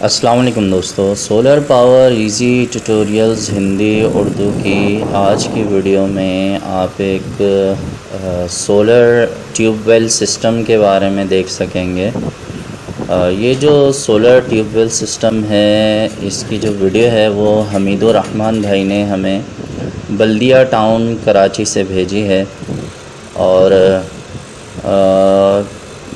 अस्सलाम वालेकुम दोस्तों, solar power easy tutorials Hindi Urdu की आज की वीडियो में आप एक सोलर ट्यूबवेल सिस्टम के बारे में देख सकेंगे। ये जो सोलर ट्यूबवेल सिस्टम है, इसकी जो वीडियो है वो हमीदुर रहमान भाई ने हमें बल्दिया टाउन कराची से भेजी है। और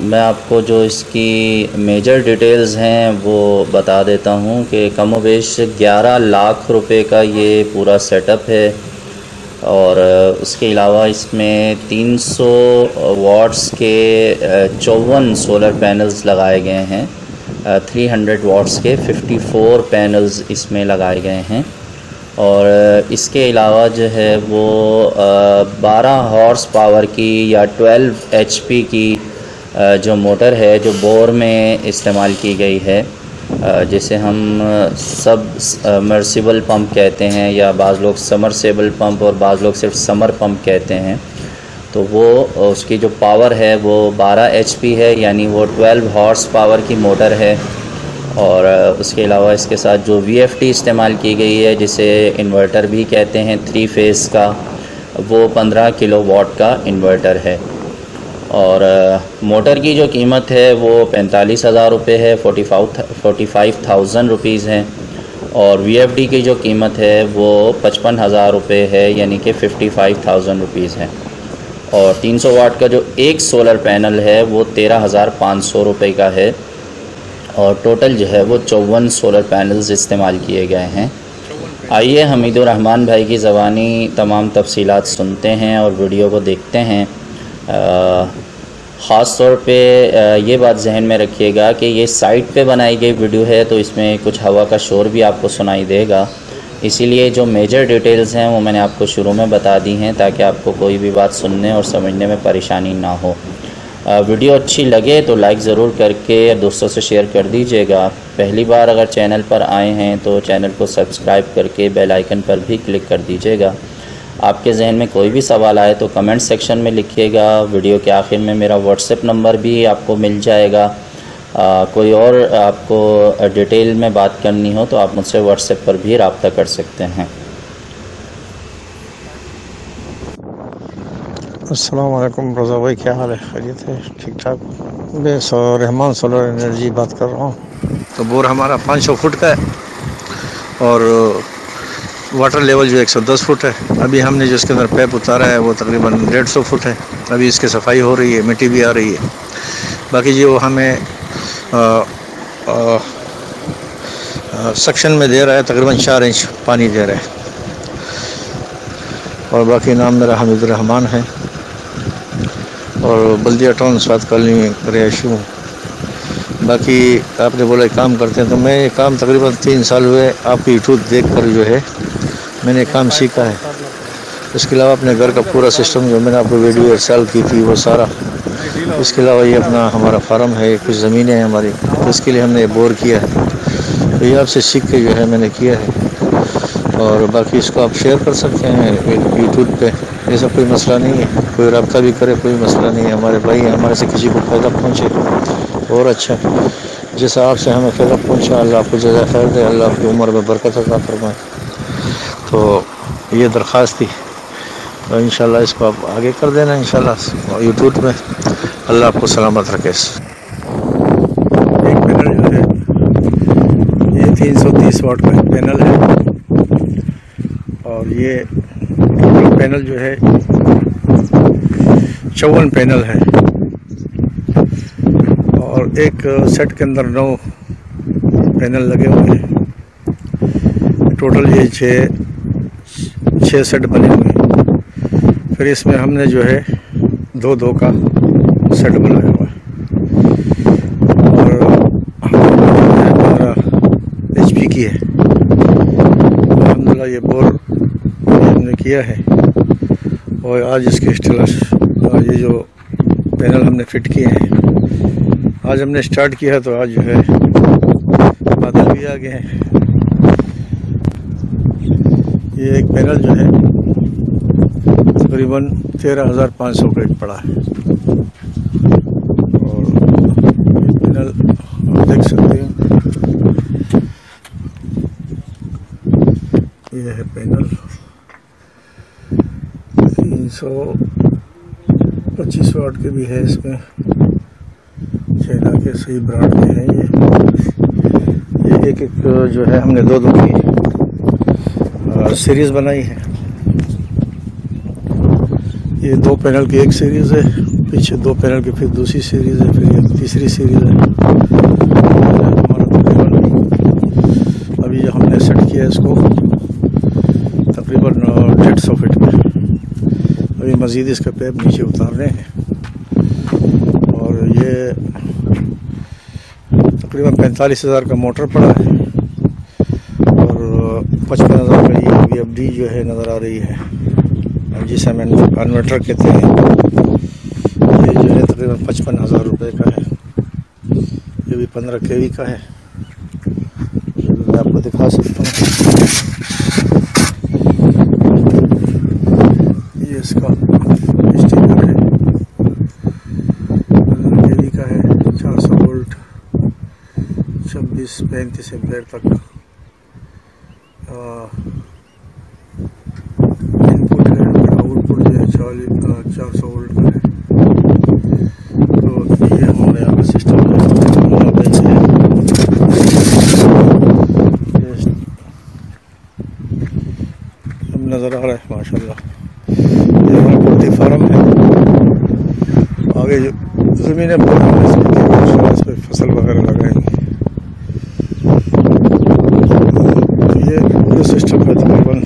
मैं आपको जो इसकी मेजर डिटेल्स हैं वो बता देता हूँ कि कमोबेश 11 लाख रुपए का ये पूरा सेटअप है। और उसके अलावा इसमें 300 वाट्स के 54 सोलर पैनल्स लगाए गए हैं। 300 वाट्स के 54 पैनल्स इसमें लगाए गए हैं। और इसके अलावा जो है वो 12 हॉर्स पावर की या 12 एचपी की जो मोटर है जो बोर में इस्तेमाल की गई है, जिसे हम सबमर्सिबल पंप कहते हैं या बाज़ लोग समरसेबल पंप और बाज़ लोग सिर्फ समर पंप कहते हैं। तो वो उसकी जो पावर है वो 12 एचपी है, यानी वो 12 हॉर्स पावर की मोटर है। और उसके अलावा इसके साथ जो वीएफटी इस्तेमाल की गई है, जिसे इन्वर्टर भी कहते हैं 3 फेज़ का, वो 15 किलोवाट का इन्वर्टर है। और मोटर की जो कीमत है वो 45,000 रुपये है, 45,000 रुपीज़ हैं। और वीएफडी की जो कीमत है वो 55,000 रुपये है, यानी कि 55,000 रुपीज़ है। और 300 वाट का जो एक सोलर पैनल है वो 13,500 रुपये का है। और टोटल जो है वो 54 सोलर पैनल्स इस्तेमाल किए गए हैं। आइए हमीदुर रहमान भाई की ज़बानी तमाम तफसीलात सुनते हैं और वीडियो को देखते हैं। ख़ास तौर पे ये बात जहन में रखिएगा कि ये साइट पे बनाई गई वीडियो है, तो इसमें कुछ हवा का शोर भी आपको सुनाई देगा। इसीलिए जो मेजर डिटेल्स हैं वो मैंने आपको शुरू में बता दी हैं, ताकि आपको कोई भी बात सुनने और समझने में परेशानी ना हो। वीडियो अच्छी लगे तो लाइक ज़रूर करके दोस्तों से शेयर कर दीजिएगा। पहली बार अगर चैनल पर आए हैं तो चैनल को सब्सक्राइब करके बेल आइकन पर भी क्लिक कर दीजिएगा। आपके जहन में कोई भी सवाल आए तो कमेंट सेक्शन में लिखिएगा। वीडियो के आखिर में मेरा व्हाट्सएप नंबर भी आपको मिल जाएगा। कोई और आपको डिटेल में बात करनी हो तो आप मुझसे व्हाट्सएप पर भी रब्ता कर सकते हैं। अस्सलाम वालेकुम रज़ा भाई, क्या हाल है? खैरियत है? ठीक ठाक। मैं रहमान सोलर एनर्जी बात कर रहा हूँ। तो बोर हमारा 500 फुट का है और वाटर लेवल जो 110 फुट है। अभी हमने जो इसके अंदर पैप उतारा है वो तकरीबन 150 फुट है। अभी इसकी सफाई हो रही है, मिट्टी भी आ रही है। बाकी जो हमें सक्शन में दे रहा है तकरीबन 4 इंच पानी दे रहा है। और बाकी नाम मेरा हमीदुर रहमान है और बल्दिया टाउन स्वाद कॉलोनी में रिहायशी हूँ। बाकी आपने बोला काम करते हैं, तो मैं ये काम तकरीबन 3 साल हुए आपकी यूट्यूब देख कर जो है मैंने काम सीखा है। इसके अलावा अपने घर का पूरा सिस्टम जो मैंने आपको वीडियो सेल की थी वो सारा। इसके अलावा ये अपना हमारा फार्म है, कुछ ज़मीनें हैं हमारी, तो इसके लिए हमने बोर किया है। तो ये आपसे सीख के जो है मैंने किया है। और बाकी इसको आप शेयर कर सकते हैं यूट्यूब पे, ऐसा कोई मसला नहीं है। कोई रब्ता भी करे, कोई मसला नहीं है। हमारे भाई हैं, हमारे से किसी को फ़ायदा पहुँचे और अच्छा। जैसा आपसे हमें फ़ायदा पहुँचा, अल्लाह आपको जज़ा खैर दे, अल्लाह आपकी उम्र में बरकत अता फरमाए। तो ये दरख्वास्त थी, तो इंशाल्लाह इसको आप आगे कर देना इंशाल्लाह यूट्यूब में। अल्लाह आपको सलामत रखे। एक पैनल जो है ये 330 वाट का पैनल है। और ये टोटल पैनल जो है 54 पैनल है। और एक सेट के अंदर 9 पैनल लगे हुए हैं। टोटल ये 6 सेट बने हुए हैं। फिर इसमें हमने जो है 2-2 का सेट बनाया हुआ है। और हमारा एचपी की है। अल्हम्दुलिल्लाह ये बोर हमने किया है। और आज इसके ये जो पैनल हमने फिट किए हैं, आज हमने स्टार्ट किया है। तो आज जो है बादल भी आ गए हैं। ये एक पैनल जो है तकरीबन 13,500 का एक पड़ा है। और पैनल आप देख सकते हैं ये है पैनल 325 वाट के भी है, इसमें चाइना के सही ब्रांड के हैं ये एक जो है हमने दो की सीरीज़ बनाई है। ये 2 पैनल की एक सीरीज़ है, पीछे 2 पैनल की फिर दूसरी सीरीज़ है, फिर ये तीसरी सीरीज़ है। हमारा तकरीबन अभी जो हमने सेट किया है इसको तकरीबन 150 फीट पे। अभी मज़ीद इसका पैप नीचे उतारने हैं और ये तकरीबन 45,000 का मोटर पड़ा है और 55,000 का ये VFD जो है नज़र आ रही है, जिसे हम इन्वर्टर कहते हैं। ये जो है तकरीबन 55,000 रुपये का है। ये भी 15 kV का है, मैं आपको दिखा सकता हूँ। ये इसका स्टीकर है, 15 kV का है, 400 वोल्ट 26-35 एम्पीयर तक इनपुट है। आउटपुट जो है 400 वोल्ट का है। तो ये हमारे यहाँ का सिस्टम है। नज़र आ रहा है माशाल्लाह। ये हमारा पोल्ट्री फार्म है। आगे जो ज़मीन है इस पर फसल वगैरह लगाएंगे। ये जो सिस्टम है तकरीबन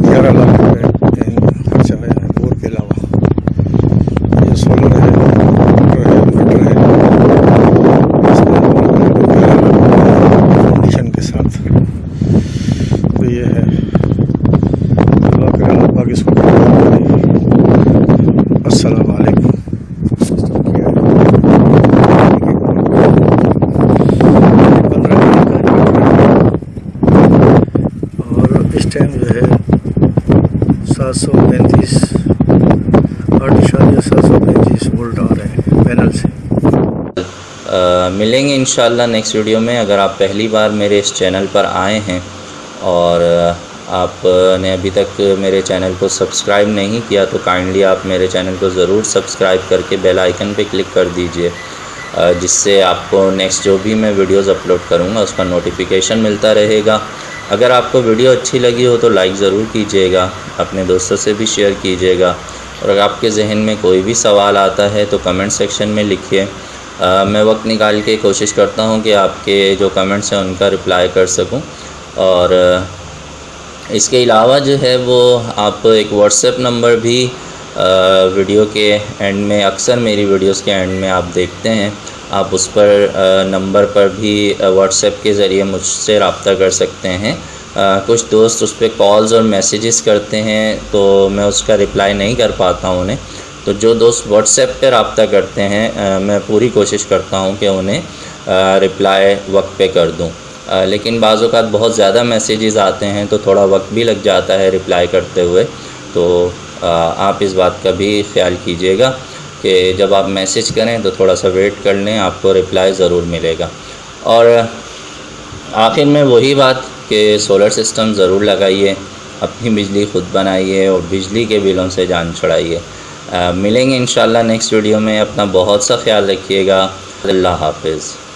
11 लाख रुपये खर्चा है बोर के अलावा। ये सोलर है, मोटर है, इन्वर्टर है, कंडीशन के साथ। तो ये है, अल्लाह करे अल्लाह इसको। अस्सलाम वालेकुम। इस टाइम जो है 735 वोल्ट आ रहे हैं पैनल से। मिलेंगे इंशाल्लाह नेक्स्ट वीडियो में। अगर आप पहली बार मेरे इस चैनल पर आए हैं और आपने अभी तक मेरे चैनल को सब्सक्राइब नहीं किया तो काइंडली आप मेरे चैनल को ज़रूर सब्सक्राइब करके बेल आइकन पे क्लिक कर दीजिए, जिससे आपको नेक्स्ट जो भी मैं वीडियोस अपलोड करूँगा उसका नोटिफिकेशन मिलता रहेगा। अगर आपको वीडियो अच्छी लगी हो तो लाइक ज़रूर कीजिएगा, अपने दोस्तों से भी शेयर कीजिएगा और अगर आपके जहन में कोई भी सवाल आता है तो कमेंट सेक्शन में लिखिए। मैं वक्त निकाल के कोशिश करता हूँ कि आपके जो कमेंट्स हैं उनका रिप्लाई कर सकूँ। और इसके अलावा जो है वो आप एक व्हाट्सएप नंबर भी वीडियो के एंड में, अक्सर मेरी वीडियोस के एंड में आप देखते हैं, आप उस पर नंबर पर भी व्हाट्सएप के ज़रिए मुझसे रब्ता कर सकते हैं। कुछ दोस्त उस पर कॉल्स और मैसेजेस करते हैं तो मैं उसका रिप्लाई नहीं कर पाता हूँ उन्हें। तो जो दोस्त व्हाट्सएप पे रब्ता करते हैं मैं पूरी कोशिश करता हूँ कि उन्हें रिप्लाई वक्त पे कर दूँ, लेकिन बाज़ औक़ात बहुत ज़्यादा मैसेजेस आते हैं तो थोड़ा वक्त भी लग जाता है रिप्लाई करते हुए। तो आप इस बात का भी ख्याल कीजिएगा कि जब आप मैसेज करें तो थोड़ा सा वेट कर लें, आपको रिप्लाई ज़रूर मिलेगा। और आखिर में वही बात कि सोलर सिस्टम ज़रूर लगाइए, अपनी बिजली खुद बनाइए और बिजली के बिलों से जान छुड़ाइए। मिलेंगे इंशाल्लाह नेक्स्ट वीडियो में। अपना बहुत सा ख्याल रखिएगा। अल्लाह हाफ़िज़।